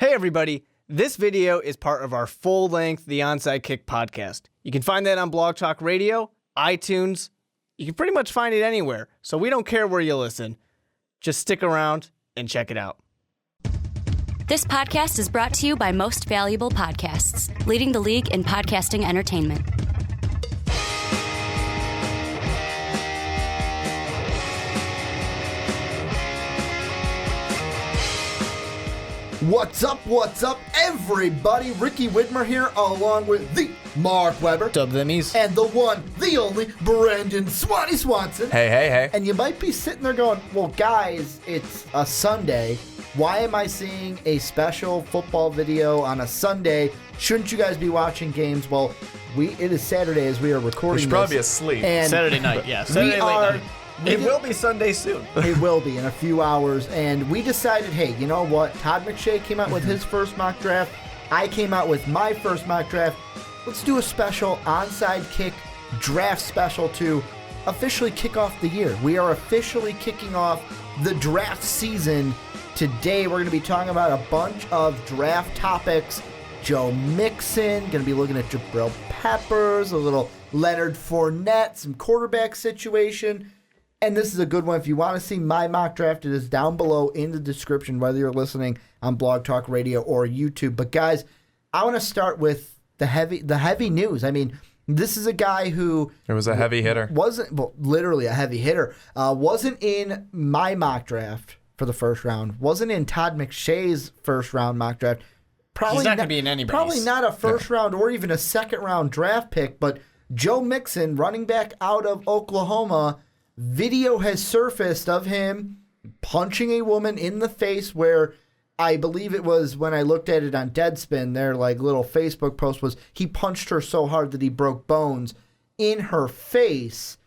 Hey everybody, this video is part of our full-length The Onside Kick podcast. You can find that on Blog Talk Radio, iTunes. You can pretty much find it anywhere, so we don't care where you listen. Just stick around and check it out. This podcast is brought to you by Most Valuable Podcasts, leading the league in podcasting entertainment. What's up, everybody? Ricky Widmer here, along with the Mark Weber. What's up, Themmies? And the one, the only, Brandon Swanson. Hey. And you might be sitting there going, well, guys, it's a Sunday. Why am I seeing a special football video on a Sunday? Shouldn't you guys be watching games? Well, it is Saturday as we are recording We should probably be asleep. And Saturday night, yeah. Saturday late night. It will be Sunday soon. It will be in a few hours. And we decided, hey, you know what? Todd McShay came out with his first mock draft. I came out with my first mock draft. Let's do a special onside kick draft special to officially kick off the year. We are officially kicking off the draft season. Today we're going to be talking about a bunch of draft topics. Joe Mixon, going to be looking at Jabril Peppers, a little Leonard Fournette, some quarterback situation. And this is a good one. If you want to see my mock draft, it is down below in the description, whether you're listening on Blog Talk Radio or YouTube. But guys, I want to start with the heavy news. I mean, this is a guy who It was a heavy hitter. Literally a heavy hitter. Wasn't in my mock draft for the first round. Wasn't in Todd McShay's first round mock draft. He's not going to be in anybody's. Probably not a first round or even a second round draft pick. But Joe Mixon, running back out of Oklahoma. Video has surfaced of him punching a woman in the face where I believe it was when I looked at it on Deadspin, their little Facebook post was he punched her so hard that he broke bones in her face.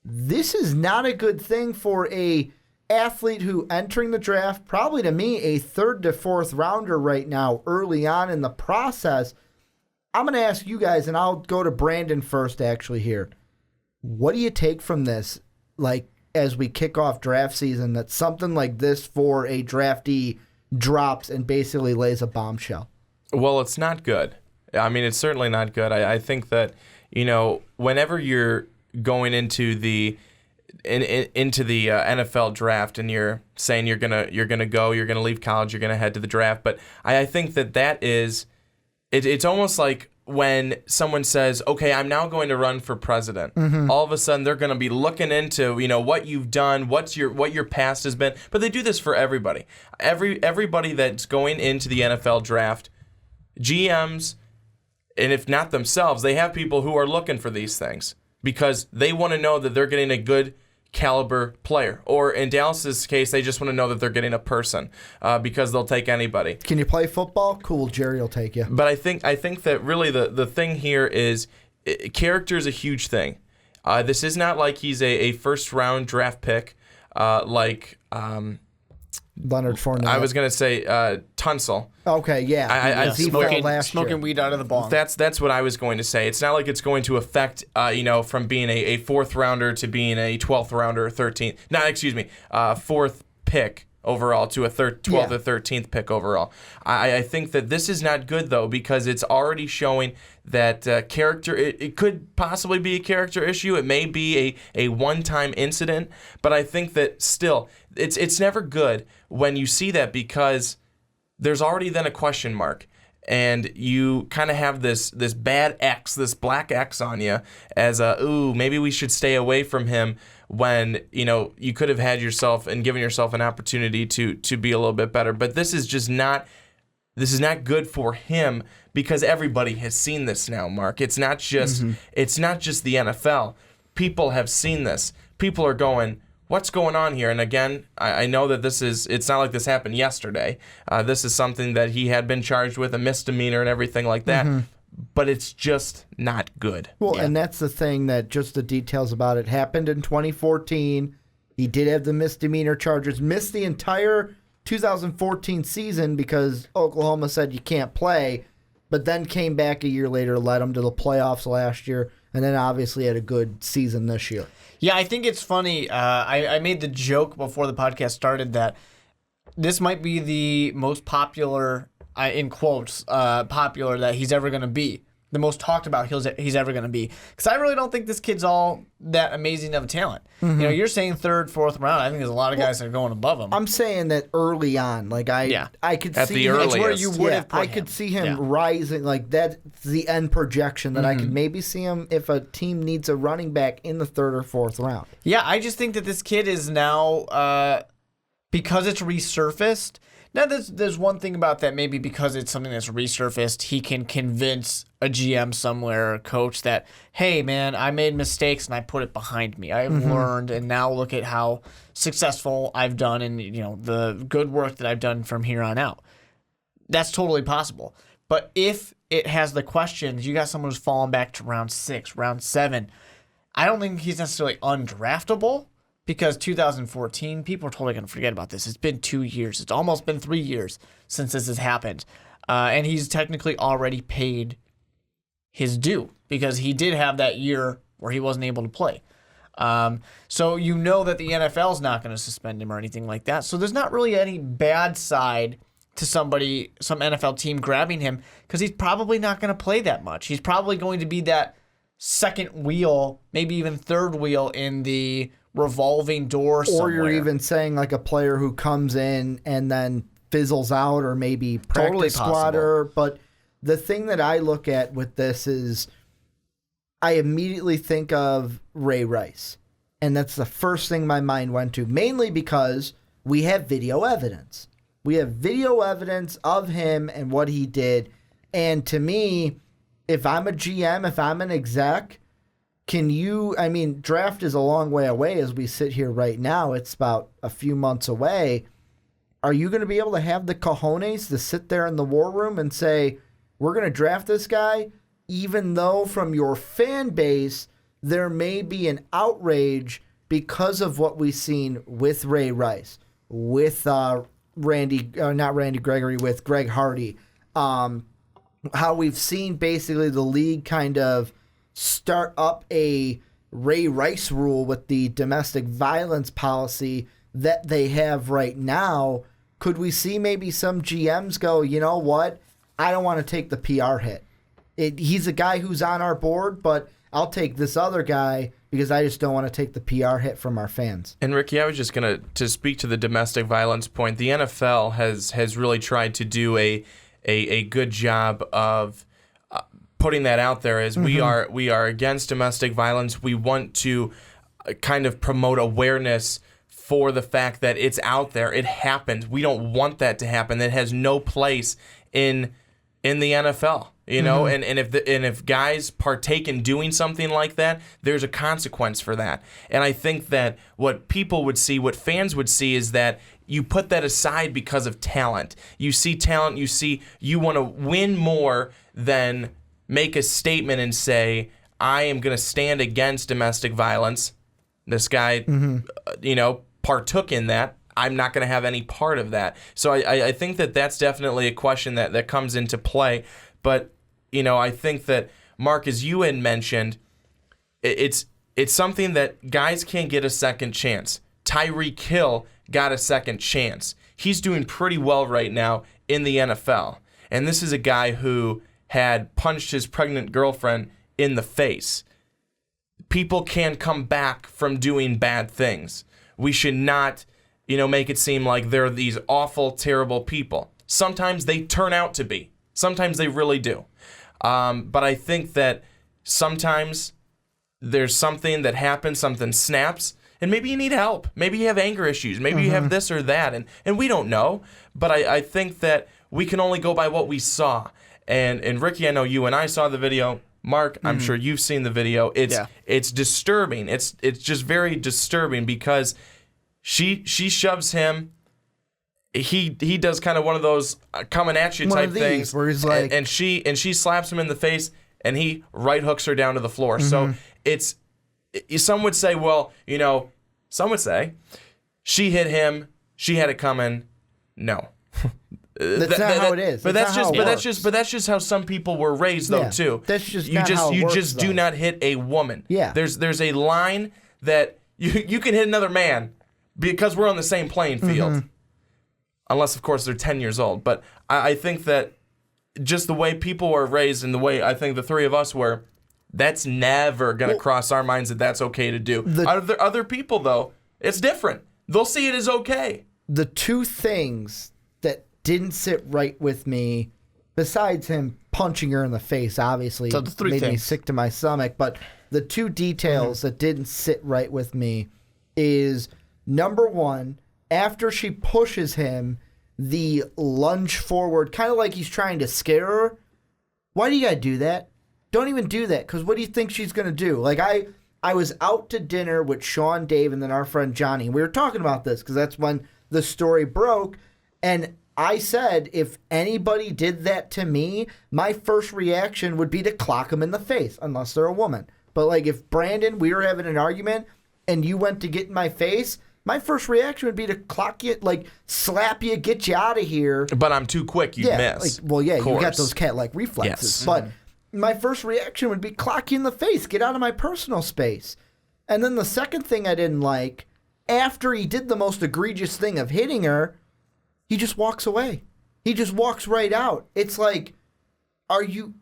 This is not a good thing for a athlete who entering the draft, probably to me a third to fourth rounder right now early on in the process. I'm going to ask you guys, and I'll go to Brandon first actually here. What do you take from this? As we kick off draft season, that something like this for a draftee drops and basically lays a bombshell? Well, it's not good. I mean, it's certainly not good. I think that, whenever you're going into the NFL draft and you're saying you're gonna leave college, you're gonna head to the draft, but I think that is it's almost like when someone says, okay, I'm now going to run for president, all of a sudden they're going to be looking into, what you've done, what your past has been. But they do this for everybody. Everybody that's going into the NFL draft, GMs, and if not themselves, they have people who are looking for these things because they want to know that they're getting a good caliber player. Or in Dallas's case, they just want to know that they're getting a person because they'll take anybody. Can you play football? Cool, Jerry will take you. But I think that really the thing here is character is a huge thing. This is not like he's a first round draft pick like Leonard Fournette. I was going to say Tunsil. Okay, yeah. Smoking weed out of the bong. That's what I was going to say. It's not like it's going to affect, from being a fourth rounder to being a 12th rounder or 13th. No, excuse me, fourth pick overall to a 12th or 13th pick overall. I think that this is not good, though, because it's already showing that character, it could possibly be a character issue. It may be a one-time incident, but I think that still, it's never good when you see that because there's already then a question mark. And you kind of have this bad X, this black X on you as maybe we should stay away from him when, you could have had yourself and given yourself an opportunity to be a little bit better. But this is not good for him because everybody has seen this now, Mark. It's not just the NFL. People have seen this. People are going, what's going on here? And again, I know that it's not like this happened yesterday. This is something that he had been charged with, a misdemeanor and everything like that. But it's just not good. Well, and that's the thing that just the details about it happened in 2014. He did have the misdemeanor charges, missed the entire 2014 season because Oklahoma said you can't play, but then came back a year later, led them to the playoffs last year, and then obviously had a good season this year. Yeah, I think it's funny. I made the joke before the podcast started that this might be the most popular in quotes, popular that he's ever going to be. The most talked about he's ever going to be. Because I really don't think this kid's all that amazing of a talent. You know, you're saying third, fourth round. I think there's a lot of guys that are going above him. I'm saying that early on, like I could At see the him, earliest. That's where you would have put I him. could see him rising. Like that's the end projection that I could maybe see him if a team needs a running back in the third or fourth round. Yeah, I just think that this kid is now, because it's resurfaced. Now, there's one thing about that. Maybe because it's something that's resurfaced, he can convince a GM somewhere, a coach, that, hey, man, I made mistakes and I put it behind me. I've learned, and now look at how successful I've done and, the good work that I've done from here on out. That's totally possible. But if it has the questions, you got someone who's fallen back to round 6, round 7, I don't think he's necessarily undraftable. Because 2014, people are totally going to forget about this. It's been 2 years. It's almost been 3 years since this has happened. And he's technically already paid his due because he did have that year where he wasn't able to play. So you know that the NFL is not going to suspend him or anything like that. So there's not really any bad side to some NFL team grabbing him because he's probably not going to play that much. He's probably going to be that second wheel, maybe even third wheel in the revolving door somewhere. Or you're even saying like a player who comes in and then fizzles out, or maybe practice squatter. But the thing that I look at with this is I immediately think of Ray Rice. And that's the first thing my mind went to, mainly because we have video evidence. We have video evidence of him and what he did. And to me, if I'm a GM, if I'm an exec, draft is a long way away as we sit here right now. It's about a few months away. Are you going to be able to have the cojones to sit there in the war room and say, we're going to draft this guy, even though from your fan base, there may be an outrage because of what we've seen with Ray Rice, with with Greg Hardy, how we've seen basically the league kind of start up a Ray Rice rule with the domestic violence policy that they have right now. Could we see maybe some GMs go, you know what? I don't want to take the PR hit. He's a guy who's on our board, but I'll take this other guy because I just don't want to take the PR hit from our fans. And Ricky, I was just going to speak to the domestic violence point. The NFL has really tried to do a good job of putting that out there as we are against domestic violence. We want to kind of promote awareness for the fact that it's out there. It happens. We don't want that to happen. It has no place in the NFL. And if guys partake in doing something like that, there's a consequence for that. And I think that what people would see, what fans would see, is that you put that aside because of talent. You see talent, you want to win more than make a statement and say, I am going to stand against domestic violence. This guy, partook in that. I'm not going to have any part of that. So I think that that's definitely a question that comes into play. But, I think that, Mark, as you had mentioned, it's something that guys can't get a second chance. Tyreek Hill got a second chance. He's doing pretty well right now in the NFL. And this is a guy who had punched his pregnant girlfriend in the face. People can come back from doing bad things. We should not, make it seem like they're these awful, terrible people. Sometimes they turn out to be. Sometimes they really do. But I think that sometimes there's something that happens, something snaps, and maybe you need help. Maybe you have anger issues. Maybe you have this or that, and we don't know. But I think that we can only go by what we saw. And Ricky, I know you and I saw the video. Mark, I'm sure you've seen the video. It's disturbing. It's just very disturbing because she shoves him. He does kind of one of those coming at you type things where he's like, and she slaps him in the face and he right hooks her down to the floor. So some would say, she hit him, she had it coming. No. That's not how it is. But that's just how some people were raised, though, too. That's just not how it works, do not hit a woman. Yeah. There's a line that you can hit another man because we're on the same playing field. unless, of course, they're 10 years old. But I think that just the way people are raised and the way I think the three of us were, that's never going to cross our minds that that's okay to do. Other people, though, it's different. They'll see it as okay. The two things that didn't sit right with me, besides him punching her in the face, obviously, so made me sick to my stomach, but the two details that didn't sit right with me is, number one, after she pushes him, the lunge forward, kind of like he's trying to scare her. Why do you gotta do that? Don't even do that, because what do you think she's gonna do? Like, I was out to dinner with Sean, Dave, and then our friend Johnny. We were talking about this because that's when the story broke, and I said if anybody did that to me, my first reaction would be to clock them in the face, unless they're a woman. But like if Brandon, we were having an argument, and you went to get in my face, my first reaction would be to clock you, like slap you, get you out of here. But I'm too quick, you'd miss. You got those cat-like reflexes. Yes. But my first reaction would be clock you in the face, get out of my personal space. And then the second thing I didn't like, after he did the most egregious thing of hitting her, he just walks away. He just walks right out. It's like, are you,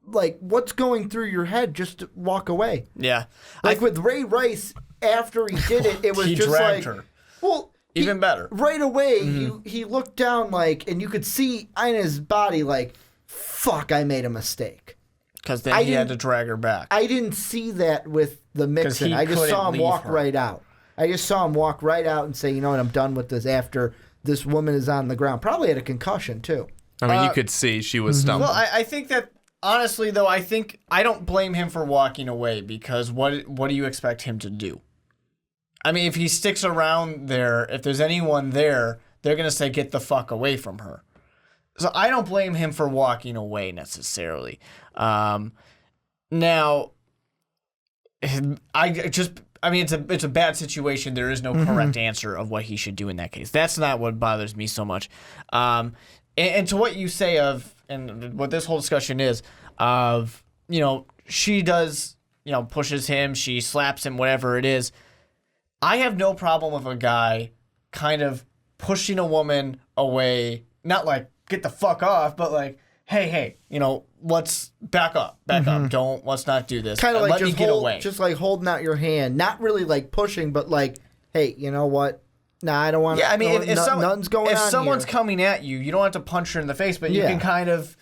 like, what's going through your head just to walk away? Yeah. Like with Ray Rice, after he did it, it was he just dragged like, her. well, Even better. Right away, he looked down, like, and you could see in his body, like, fuck, I made a mistake. Because then he had to drag her back. I didn't see that with the Mixon. I just saw him walk right out. I just saw him walk right out and say, you know what, I'm done with this after this woman is on the ground. Probably had a concussion, too. I mean, you could see she was stumbling. Well, I think that, honestly, though, I don't blame him for walking away, because what do you expect him to do? I mean, if he sticks around there, if there's anyone there, they're going to say, get the fuck away from her. So I don't blame him for walking away necessarily. Now, it's a bad situation. There is no correct answer of what he should do in that case. That's not what bothers me so much. And to what you say of, and what this whole discussion is, of, you know, she does, you know, pushes him, she slaps him, whatever it is. I have no problem with a guy kind of pushing a woman away, not like, get the fuck off, but like, hey, you know, let's back up. Let's not do this. Kind of like let me get away. Just like holding out your hand, not really like pushing, but like, hey, you know what? Nah, I don't want to. Yeah, I mean, if someone's coming at you, you don't have to punch her in the face, but you can kind of,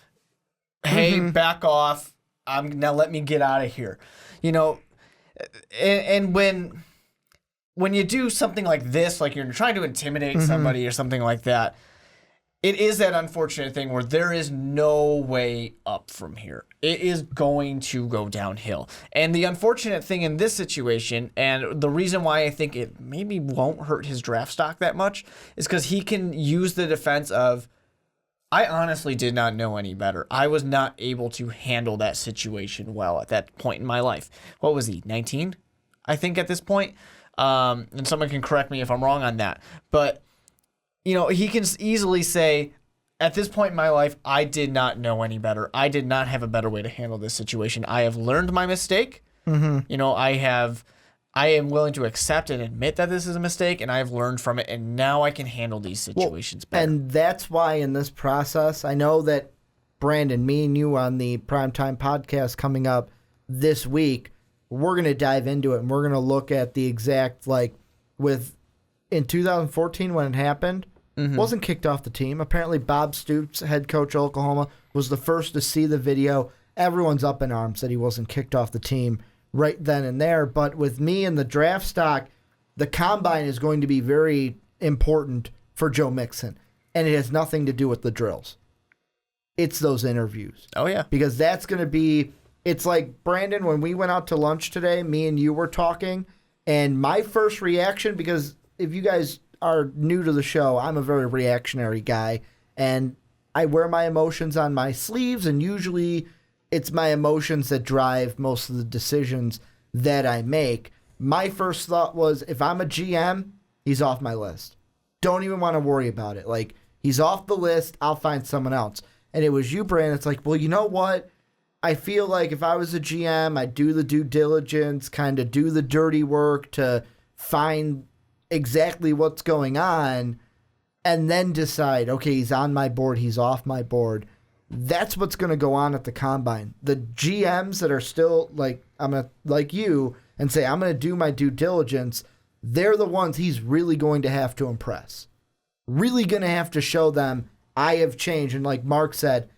hey, back off. Now let me get out of here. You know, and when you do something like this, like you're trying to intimidate somebody or something like that, it is that unfortunate thing where there is no way up from here. It is going to go downhill. And the unfortunate thing in this situation, and the reason why I think it maybe won't hurt his draft stock that much, is because he can use the defense of, I honestly did not know any better. I was not able to handle that situation well at that point in my life. What was he, 19? I think at this point. And someone can correct me if I'm wrong on that. But, you know, he can easily say, at this point in my life, I did not know any better. I did not have a better way to handle this situation. I have learned my mistake. You know, I am willing to accept and admit that this is a mistake, and I have learned from it, and now I can handle these situations better. And that's why in this process, I know that Brandon, me and you on the Primetime Podcast coming up this week, we're going to dive into it, and we're going to look at the exact, like, in 2014 when it happened, wasn't kicked off the team. Apparently Bob Stoops, head coach of Oklahoma, was the first to see the video. Everyone's up in arms that he wasn't kicked off the team right then and there. But with me and the draft stock, the combine is going to be very important for Joe Mixon, and it has nothing to do with the drills. It's those interviews. Oh, yeah. Because that's going to be... It's like, Brandon, when we went out to lunch today, me and you were talking, and my first reaction, because if you guys are new to the show, I'm a very reactionary guy, and I wear my emotions on my sleeves, and usually it's my emotions that drive most of the decisions that I make. My first thought was, if I'm a GM, he's off my list. Don't even want to worry about it. Like, he's off the list, I'll find someone else. And it was you, Brandon. It's like, well, you know what? I feel like if I was a GM, I'd do the due diligence, kind of do the dirty work to find exactly what's going on. and then decide, okay, he's on my board, he's off my board. That's what's going to go on at the combine. The GMs that are still like you and say, I'm going to do my due diligence, they're the ones he's really going to have to impress. Really going to have to show them, I have changed. And like Mark said,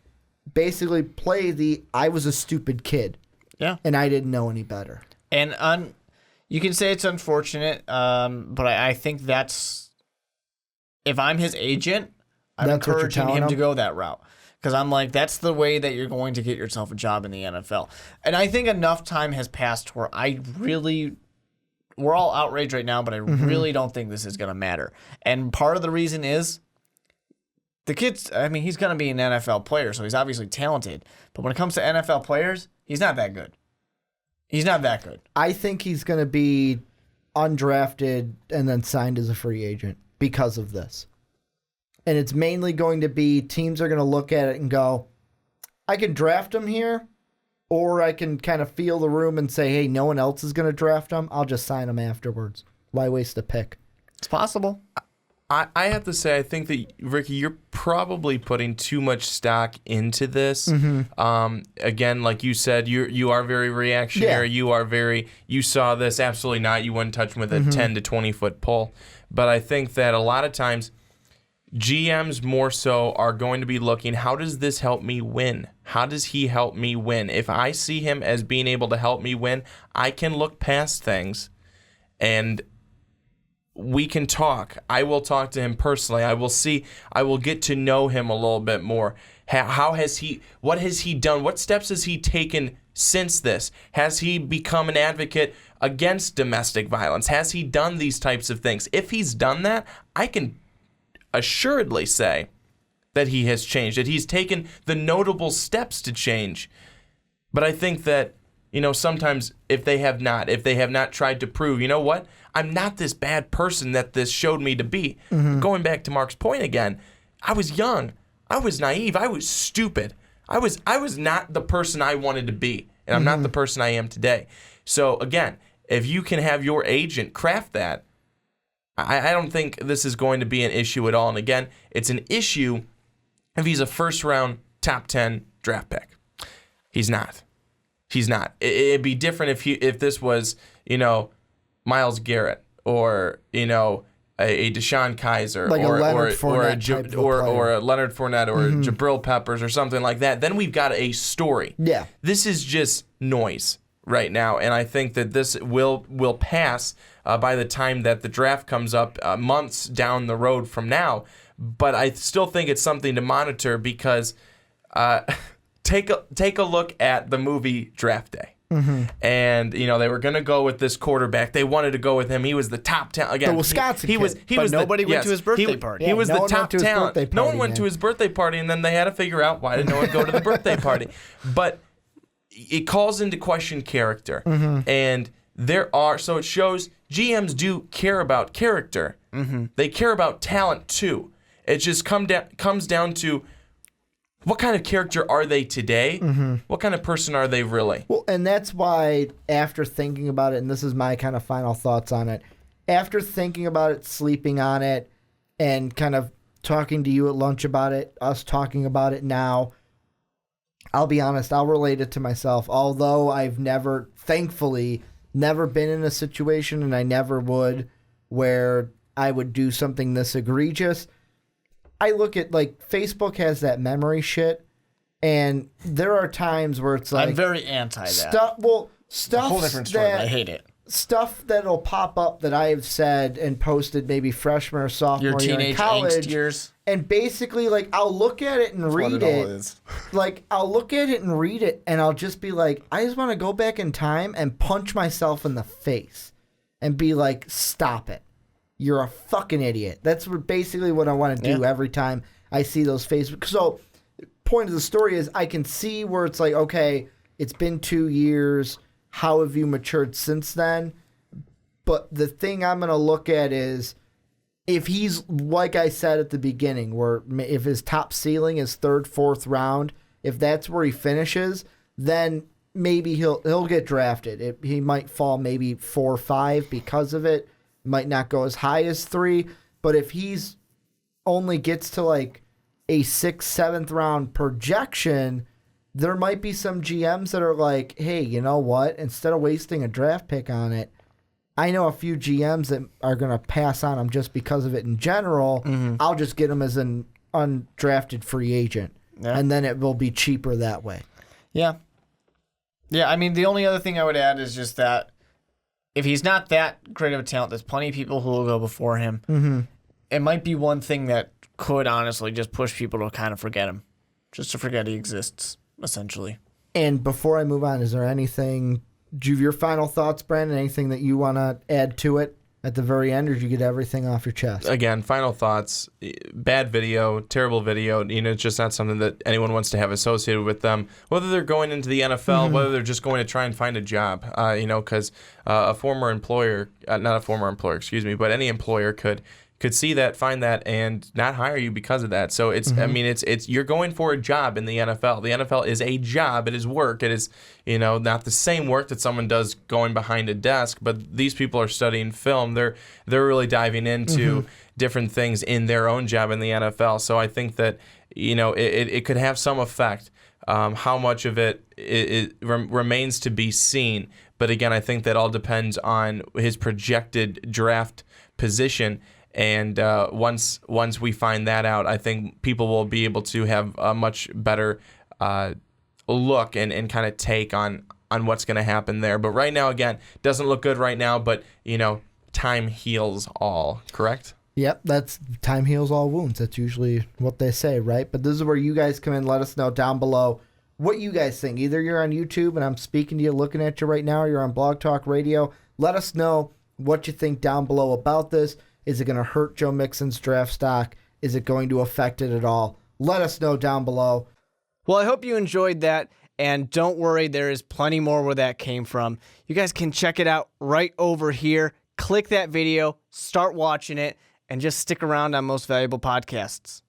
basically play the I was a stupid kid. Yeah. And I didn't know any better. And you can say it's unfortunate, but I think that's, if I'm his agent, I'm That's what you're encouraging telling him to him? go that route. Because I'm like, that's the way that you're going to get yourself a job in the NFL. And I think enough time has passed where we're all outraged right now, but I really don't think this is going to matter. And part of the reason is the kid's, I mean, he's going to be an NFL player, so he's obviously talented. But when it comes to NFL players, he's not that good. He's not that good. I think he's going to be undrafted and then signed as a free agent because of this. And it's mainly going to be teams are going to look at it and go, I can draft him here, or I can kind of feel the room and say, hey, no one else is going to draft him. I'll just sign him afterwards. Why waste a pick? It's possible. I have to say, I think that, Ricky, you're probably putting too much stock into this. Again, like you said, you are very reactionary. Yeah. You saw this, absolutely not. You wouldn't touch him with a 10 to 20-foot pole. But I think that a lot of times GMs more so are going to be looking, how does this help me win? How does he help me win? If I see him as being able to help me win, I can look past things and we can talk. I will talk to him personally. I will get to know him a little bit more. What has he done? What steps has he taken since this? Has he become an advocate against domestic violence? Has he done these types of things? If he's done that, I can assuredly say that he has changed, that he's taken the notable steps to change. But I think that, sometimes if they have not tried to prove, you know what, I'm not this bad person that this showed me to be. Going back to Mark's point again, I was young, I was naive, I was stupid. I was not the person I wanted to be, and I'm not the person I am today. So again, if you can have your agent craft that, I don't think this is going to be an issue at all. And again, it's an issue if he's a first-round top 10 draft pick. He's not. He's not. It'd be different if this was, Myles Garrett or, a Deshaun Kaiser Like or a Leonard or Fournette type of or a Leonard Fournette or Jabril Peppers or something like that. Then we've got a story. Yeah. This is just noise right now, and I think that this will pass by the time that the draft comes up months down the road from now. But I still think it's something to monitor because take a look at the movie Draft Day. And they were going to go with this quarterback. They wanted to go with him. He was the top talent. Again, The Wisconsin he was. kid. He But was. nobody went to his birthday party. He Yeah, was no the one top went to his talent. birthday No one party, went to man. his birthday party, and then they had to figure out why did no one go to the birthday party. But it calls into question character, and so it shows GMs do care about character. They care about talent too. It just comes down to what kind of character are they today? What kind of person are they really? Well, and that's why after thinking about it, and this is my kind of final thoughts on it, after thinking about it, sleeping on it, and kind of talking to you at lunch about it, us talking about it now, I'll be honest, I'll relate it to myself. Although I've thankfully, never been in a situation, and I never would, where I would do something this egregious. I look at, Facebook has that memory shit, and there are times where it's like... I'm very anti that. Stuff a whole different story, but I hate it. Stuff that'll pop up that I have said and posted maybe freshman or sophomore Your year in teenage college. angst years. And basically, I'll look at it and read it. I'll look at it and read it, and I'll just be like, I just want to go back in time and punch myself in the face and be like, stop it. You're a fucking idiot. That's basically what I want to do every time I see those Facebook. So, point of the story is I can see where it's like, okay, it's been 2 years. How have you matured since then? But the thing I'm going to look at is if he's, like I said at the beginning, where if his top ceiling is 3rd, 4th round, if that's where he finishes, then maybe he'll get drafted. He might fall maybe 4 or 5 because of it. Might not go as high as 3, but if he's only gets to like a 6th, 7th round projection, there might be some GMs that are like, hey, you know what? Instead of wasting a draft pick on it, I know a few GMs that are going to pass on him just because of it in general. I'll just get him as an undrafted free agent, and then it will be cheaper that way. Yeah. Yeah, I mean, the only other thing I would add is just that if he's not that great of a talent, there's plenty of people who will go before him. It might be one thing that could honestly just push people to kind of forget him, just to forget he exists, essentially. And before I move on, is there anything, do you have your final thoughts, Brandon? Anything that you want to add to it at the very end, or did you get everything off your chest? Again, final thoughts. Bad video, terrible video. It's just not something that anyone wants to have associated with them, whether they're going into the NFL, whether they're just going to try and find a job, because a former employer, not a former employer, excuse me, but any employer could see that, find that, and not hire you because of that. So it's, it's you're going for a job in the NFL. The NFL is a job. It is work. It is, not the same work that someone does going behind a desk. But these people are studying film. They're really diving into different things in their own job in the NFL. So I think that it could have some effect. How much of it remains to be seen. But again, I think that all depends on his projected draft position. And once we find that out, I think people will be able to have a much better look and kind of take on what's going to happen there. But right now, again, doesn't look good right now. But, time heals all, correct? Yep, that's time heals all wounds. That's usually what they say, right? But this is where you guys come in. Let us know down below what you guys think. Either you're on YouTube and I'm speaking to you, looking at you right now, or you're on Blog Talk Radio. Let us know what you think down below about this. Is it going to hurt Joe Mixon's draft stock? Is it going to affect it at all? Let us know down below. Well, I hope you enjoyed that, and don't worry, there is plenty more where that came from. You guys can check it out right over here. Click that video, start watching it, and just stick around on Most Valuable Podcasts.